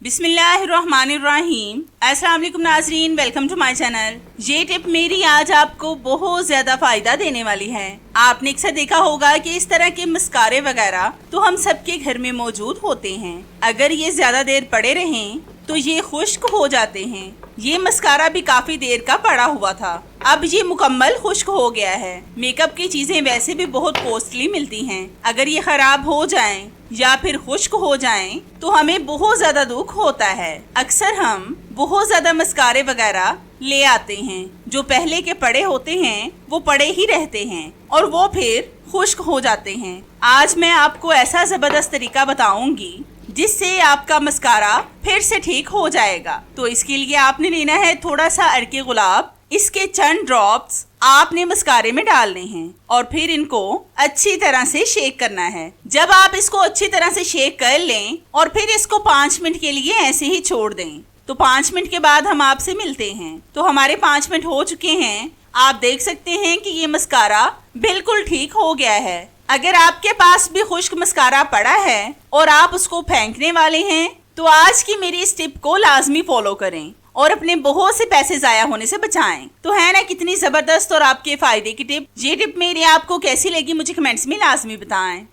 बिस्मिल्लाहिर्रहमानिर्रहीम। अस्सलाम वालेकुम नाजरीन, वेलकम टू माय चैनल। ये टिप मेरी आज आपको बहुत ज्यादा फायदा देने वाली है। आपने अक्सर देखा होगा कि इस तरह के मस्कारे वगैरह तो हम सबके घर में मौजूद होते हैं। अगर ये ज्यादा देर पड़े रहें तो ये खुश्क हो जाते हैं। ये मस्कारा भी काफी देर का पड़ा हुआ था, अब ये मुकम्मल खुश्क हो गया है। मेकअप की चीजें वैसे भी बहुत कॉस्टली मिलती हैं। अगर ये खराब हो जाएं या फिर खुश्क हो जाएं तो हमें बहुत ज्यादा दुख होता है। अक्सर हम बहुत ज्यादा मस्कारे वगैरह ले आते हैं, जो पहले के पड़े होते हैं वो पड़े ही रहते हैं और वो फिर खुश्क हो जाते हैं। आज मैं आपको ऐसा जबरदस्त तरीका बताऊंगी जिससे आपका मस्कारा फिर से ठीक हो जाएगा। तो इसके लिए आपने लेना है थोड़ा सा अर्के गुलाब। इसके चंद ड्रॉप्स आपने मस्कारे में डालने हैं और फिर इनको अच्छी तरह से शेक करना है। जब आप इसको अच्छी तरह से शेक कर लें और फिर इसको 5 मिनट के लिए ऐसे ही छोड़ दें, तो 5 मिनट के बाद हम आपसे मिलते हैं। तो हमारे 5 मिनट हो चुके हैं। आप देख सकते हैं कि ये मस्कारा बिल्कुल ठीक हो गया है। अगर आपके पास भी खुश्क मस्कारा पड़ा है और आप उसको फेंकने वाले हैं तो आज की मेरी इस टिप को लाजमी फॉलो करें और अपने बहुत से पैसे जाया होने से बचाएं। तो है ना कितनी जबरदस्त और आपके फायदे की टिप। ये टिप मेरी आपको कैसी लगी मुझे कमेंट्स में लाजमी बताएं।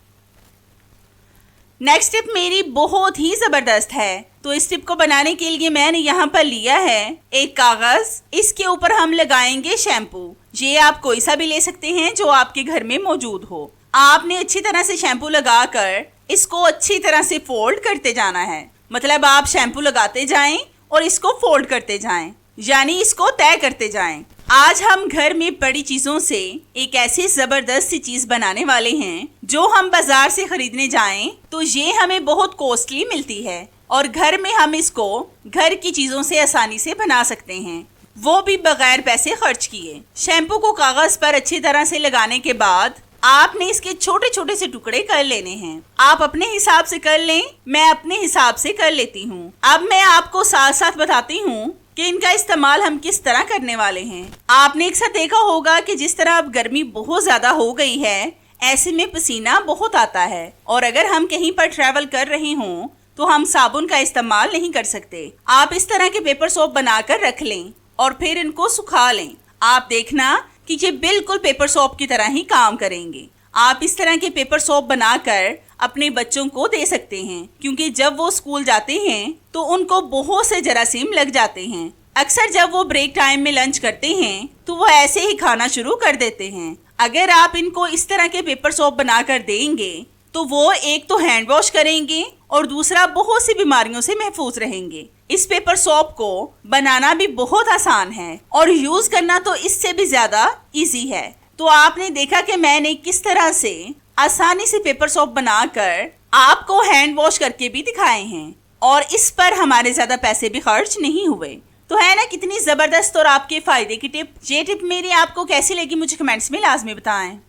नेक्स्ट टिप मेरी बहुत ही जबरदस्त है। तो इस टिप को बनाने के लिए मैंने यहाँ पर लिया है एक कागज। इसके ऊपर हम लगाएंगे शैम्पू। ये आप कोई सा भी ले सकते हैं जो आपके घर में मौजूद हो। आपने अच्छी तरह से शैम्पू लगाकर इसको अच्छी तरह से फोल्ड करते जाना है। मतलब आप शैम्पू लगाते जाएं और इसको फोल्ड करते जाएं, यानी इसको तय करते जाएं। आज हम घर में पड़ी चीजों से एक ऐसी जबरदस्त सी चीज बनाने वाले हैं जो हम बाजार से खरीदने जाएं तो ये हमें बहुत कॉस्टली मिलती है और घर में हम इसको घर की चीजों से आसानी से बना सकते हैं, वो भी बगैर पैसे खर्च किए। शैम्पू को कागज पर अच्छी तरह से लगाने के बाद आपने इसके छोटे छोटे से टुकड़े कर लेने हैं। आप अपने हिसाब से कर लें, मैं अपने हिसाब से कर लेती हूँ। अब मैं आपको साथ साथ बताती हूँ कि इनका इस्तेमाल हम किस तरह करने वाले हैं। आपने अक्सर देखा होगा कि जिस तरह अब गर्मी बहुत ज्यादा हो गई है, ऐसे में पसीना बहुत आता है और अगर हम कहीं पर ट्रैवल कर रहे हों तो हम साबुन का इस्तेमाल नहीं कर सकते। आप इस तरह के पेपर सोप बनाकर रख लें और फिर इनको सुखा लें। आप देखना कि ये बिल्कुल पेपर सोप की तरह ही काम करेंगे। आप इस तरह के पेपर सोप बनाकर अपने बच्चों को दे सकते हैं, क्योंकि जब वो स्कूल जाते हैं तो उनको बहुत से जरासीम लग जाते हैं। अक्सर जब वो ब्रेक टाइम में लंच करते हैं तो वो ऐसे ही खाना शुरू कर देते हैं। अगर आप इनको इस तरह के पेपर सोप बनाकर देंगे तो वो एक तो हैंड वॉश करेंगे और दूसरा बहुत सी बीमारियों से महफूज रहेंगे। इस पेपर सोप को बनाना भी बहुत आसान है और यूज करना तो इससे भी ज्यादा इजी है। तो आपने देखा कि मैंने किस तरह से आसानी से पेपर सोप बनाकर आपको हैंड वॉश करके भी दिखाए हैं और इस पर हमारे ज्यादा पैसे भी खर्च नहीं हुए। तो है ना कितनी जबरदस्त और आपके फायदे की टिप। ये टिप मेरी आपको कैसी लगी मुझे कमेंट्स में लाजमी बताएं।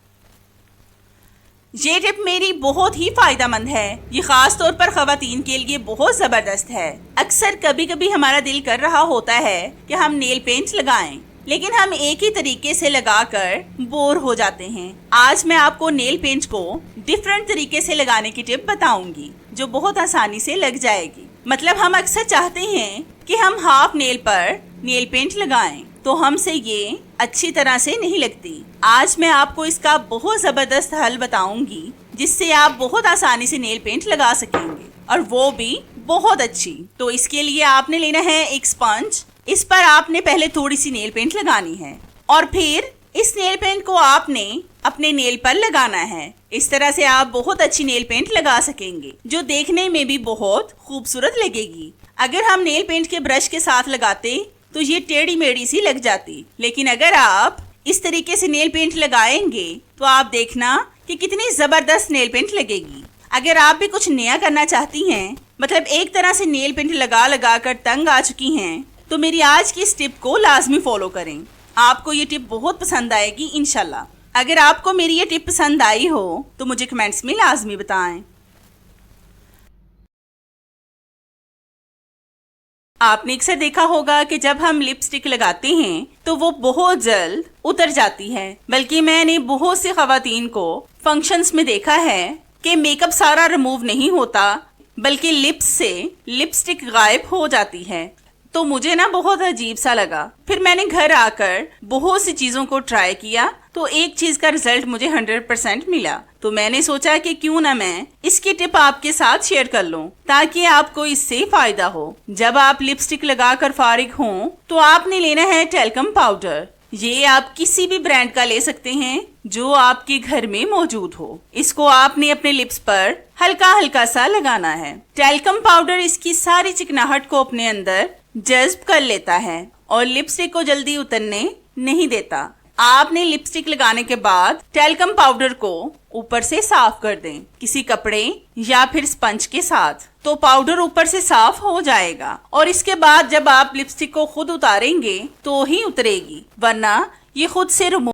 ये टिप मेरी बहुत ही फायदेमंद है। ये खास तौर पर खवातीन के लिए बहुत जबरदस्त है। अक्सर कभी कभी हमारा दिल कर रहा होता है कि हम नेल पेंट लगाएं, लेकिन हम एक ही तरीके से लगाकर बोर हो जाते हैं। आज मैं आपको नेल पेंट को डिफरेंट तरीके से लगाने की टिप बताऊंगी जो बहुत आसानी से लग जाएगी। मतलब हम अक्सर चाहते हैं कि हम हाफ नेल पर नेल पेंट लगाएं, तो हमसे ये अच्छी तरह से नहीं लगती। आज मैं आपको इसका बहुत जबरदस्त हल बताऊंगी जिससे आप बहुत आसानी से नेल पेंट लगा सकेंगे और वो भी बहुत अच्छी। तो इसके लिए आपने लेना है एक स्पंज। इस पर आपने पहले थोड़ी सी नेल पेंट लगानी है और फिर इस नेल पेंट को आपने अपने नेल पर लगाना है। इस तरह से आप बहुत अच्छी नेल पेंट लगा सकेंगे जो देखने में भी बहुत खूबसूरत लगेगी। अगर हम नेल पेंट के ब्रश के साथ लगाते तो ये टेढ़ी मेढ़ी सी लग जाती, लेकिन अगर आप इस तरीके से नेल पेंट लगाएंगे तो आप देखना कि कितनी जबरदस्त नेल पेंट लगेगी। अगर आप भी कुछ नया करना चाहती हैं, मतलब एक तरह से नेल पेंट लगा लगा कर तंग आ चुकी हैं, तो मेरी आज की इस टिप को लाजमी फॉलो करें। आपको ये टिप बहुत पसंद आएगी इंशाल्लाह। अगर आपको मेरी ये टिप पसंद आई हो तो मुझे कमेंट्स में लाजमी बताएं। आपने अक्सर देखा होगा कि जब हम लिपस्टिक लगाते हैं तो वो बहुत जल्द उतर जाती है। बल्कि मैंने बहुत सी खवातीन को फंक्शंस में देखा है कि मेकअप सारा रिमूव नहीं होता, बल्कि लिप्स से लिपस्टिक गायब हो जाती है। तो मुझे ना बहुत अजीब सा लगा। फिर मैंने घर आकर बहुत सी चीजों को ट्राई किया तो एक चीज का रिजल्ट मुझे 100% मिला। तो मैंने सोचा कि क्यों ना मैं इसकी टिप आपके साथ शेयर कर लूं ताकि आपको इससे फायदा हो। जब आप लिपस्टिक लगाकर फारिग हों तो आपने लेना है टैल्कम पाउडर। ये आप किसी भी ब्रांड का ले सकते हैं जो आपके घर में मौजूद हो। इसको आपने अपने लिप्स पर हल्का हल्का सा लगाना है। टैल्कम पाउडर इसकी सारी चिकनाहट को अपने अंदर जज्ब कर लेता है और लिपस्टिक को जल्दी उतरने नहीं देता। आपने लिपस्टिक लगाने के बाद टैल्कम पाउडर को ऊपर से साफ कर दें किसी कपड़े या फिर स्पंज के साथ, तो पाउडर ऊपर से साफ हो जाएगा। और इसके बाद जब आप लिपस्टिक को खुद उतारेंगे तो ही उतरेगी, वरना ये खुद से रिमूव।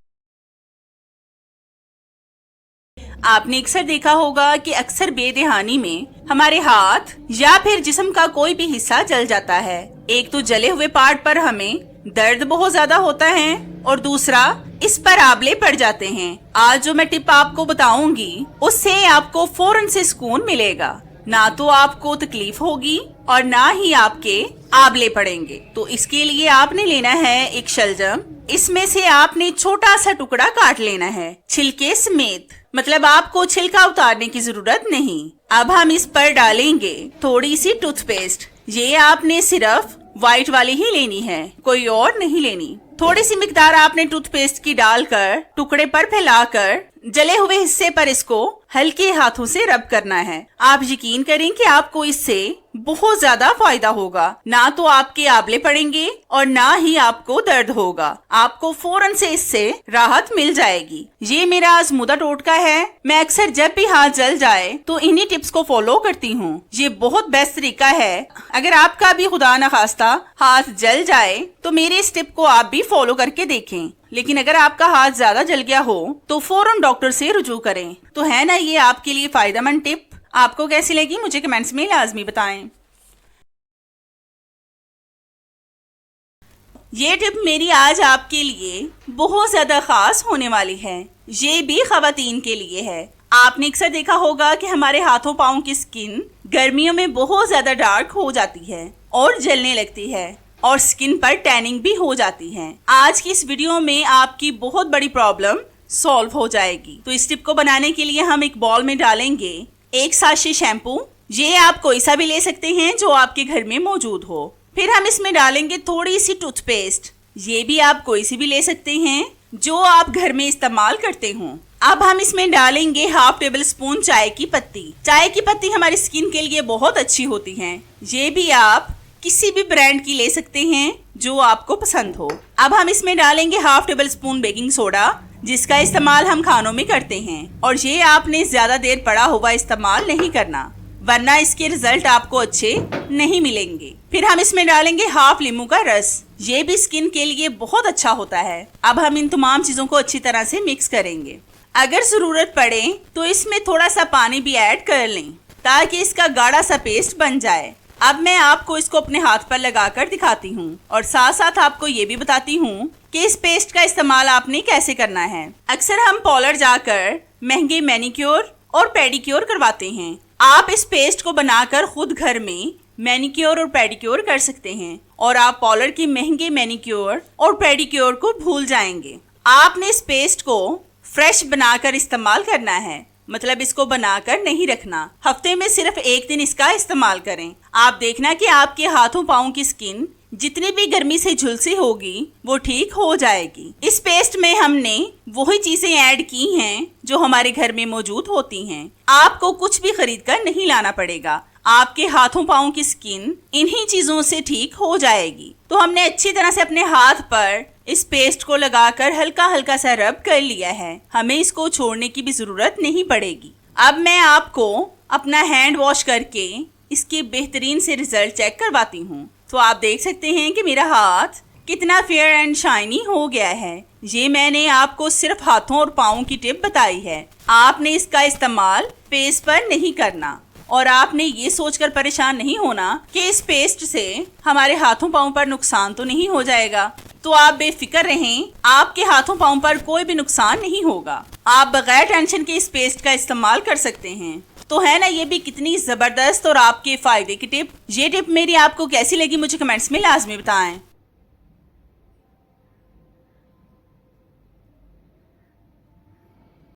आपने अक्सर देखा होगा कि अक्सर बेदहानी में हमारे हाथ या फिर जिस्म का कोई भी हिस्सा जल जाता है। एक तो जले हुए पार्ट पर हमें दर्द बहुत ज्यादा होता है और दूसरा इस पर आबले पड़ जाते हैं। आज जो मैं टिप आपको बताऊंगी उससे आपको फौरन से सुकून मिलेगा। ना तो आपको तकलीफ होगी और ना ही आपके आबले पड़ेंगे। तो इसके लिए आपने लेना है एक शलजम। इसमें से आपने छोटा सा टुकड़ा काट लेना है छिलके समेत, मतलब आपको छिलका उतारने की जरूरत नहीं। अब हम इस पर डालेंगे थोड़ी सी टूथपेस्ट। ये आपने सिर्फ व्हाइट वाली ही लेनी है, कोई और नहीं लेनी। थोड़ी सी मिकदार आपने टूथपेस्ट की डालकर टुकड़े पर फैलाकर जले हुए हिस्से पर इसको हल्के हाथों से रब करना है। आप यकीन करें कि आपको इससे बहुत ज्यादा फायदा होगा। ना तो आपके आबले पड़ेंगे और ना ही आपको दर्द होगा। आपको फौरन से इससे राहत मिल जाएगी। ये मेरा आजमूदा टोटका है। मैं अक्सर जब भी हाथ जल जाए तो इन्हीं टिप्स को फॉलो करती हूँ। ये बहुत बेस्ट तरीका है। अगर आपका भी खुदा न खास्ता हाथ जल जाए तो मेरे इस टिप को आप भी फॉलो करके देखें। लेकिन अगर आपका हाथ ज्यादा जल गया हो तो फौरन डॉक्टर से रुजू करें। तो है ना ये आपके लिए फायदेमंद टिप। आपको कैसी लगी मुझे कमेंट्स में लाजमी बताएं। ये टिप मेरी आज आपके लिए बहुत ज्यादा खास होने वाली है। ये भी खवातीन के लिए है। आपने अक्सर देखा होगा कि हमारे हाथों पाँव की स्किन गर्मियों में बहुत ज्यादा डार्क हो जाती है और जलने लगती है और स्किन पर टैनिंग भी हो जाती है। आज की इस वीडियो में आपकी बहुत बड़ी प्रॉब्लम सॉल्व हो जाएगी। तो इस टिप को बनाने के लिए हम एक बॉल में डालेंगे एक साशे शैम्पू। ये आप कोई सा भी ले सकते हैं जो आपके घर में मौजूद हो। फिर हम इसमें डालेंगे थोड़ी सी टूथपेस्ट। ये भी आप कोई सी भी ले सकते हैं जो आप घर में इस्तेमाल करते हो। अब हम इसमें डालेंगे हाफ टेबल स्पून चाय की पत्ती। चाय की पत्ती हमारी स्किन के लिए बहुत अच्छी होती है। ये भी आप किसी भी ब्रांड की ले सकते हैं जो आपको पसंद हो। अब हम इसमें डालेंगे half table spoon baking soda, जिसका इस्तेमाल हम खानों में करते हैं। और ये आपने ज्यादा देर पड़ा हुआ इस्तेमाल नहीं करना, वरना इसके रिजल्ट आपको अच्छे नहीं मिलेंगे। फिर हम इसमें डालेंगे हाफ नींबू का रस। ये भी स्किन के लिए बहुत अच्छा होता है। अब हम इन तमाम चीजों को अच्छी तरह से मिक्स करेंगे। अगर जरूरत पड़े तो इसमें थोड़ा सा पानी भी ऐड कर लें ताकि इसका गाढ़ा सा पेस्ट बन जाए। अब मैं आपको इसको अपने हाथ पर लगाकर दिखाती हूँ और साथ साथ आपको ये भी बताती हूँ कि इस पेस्ट का इस्तेमाल आपने कैसे करना है। अक्सर हम पार्लर जाकर महंगे मैनिक्योर और पेडिक्योर करवाते हैं। आप इस पेस्ट को बनाकर खुद घर में मैनिक्योर और पेडिक्योर कर सकते हैं और आप पार्लर की महंगे मैनिक्योर और पेडिक्योर को भूल जाएंगे। आपने इस पेस्ट को फ्रेश बनाकर इस्तेमाल करना है, मतलब इसको बनाकर नहीं रखना। हफ्ते में सिर्फ एक दिन इसका इस्तेमाल करें। आप देखना कि आपके हाथों पाँव की स्किन जितनी भी गर्मी से झुलसी होगी वो ठीक हो जाएगी। इस पेस्ट में हमने वही चीजें ऐड की हैं जो हमारे घर में मौजूद होती हैं। आपको कुछ भी खरीद कर नहीं लाना पड़ेगा। आपके हाथों पाँव की स्किन इन्हीं चीजों से ठीक हो जाएगी। तो हमने अच्छी तरह से अपने हाथ पर इस पेस्ट को लगाकर हल्का हल्का सा रब कर लिया है। हमें इसको छोड़ने की भी जरूरत नहीं पड़ेगी। अब मैं आपको अपना हैंड वॉश करके इसके बेहतरीन से रिजल्ट चेक करवाती हूँ। तो आप देख सकते हैं कि मेरा हाथ कितना फेयर एंड शाइनी हो गया है। ये मैंने आपको सिर्फ हाथों और पाँव की टिप बताई है। आपने इसका इस्तेमाल फेस पर नहीं करना और आपने ये सोचकर परेशान नहीं होना कि इस पेस्ट से हमारे हाथों पाँव पर नुकसान तो नहीं हो जाएगा। तो आप बेफिक्र रहें, आपके हाथों पाँव पर कोई भी नुकसान नहीं होगा। आप बगैर टेंशन के इस पेस्ट का इस्तेमाल कर सकते हैं। तो है ना ये भी कितनी जबरदस्त और आपके फायदे की टिप। ये टिप मेरी आपको कैसी लगी मुझे कमेंट्स में लाजमी बताएं।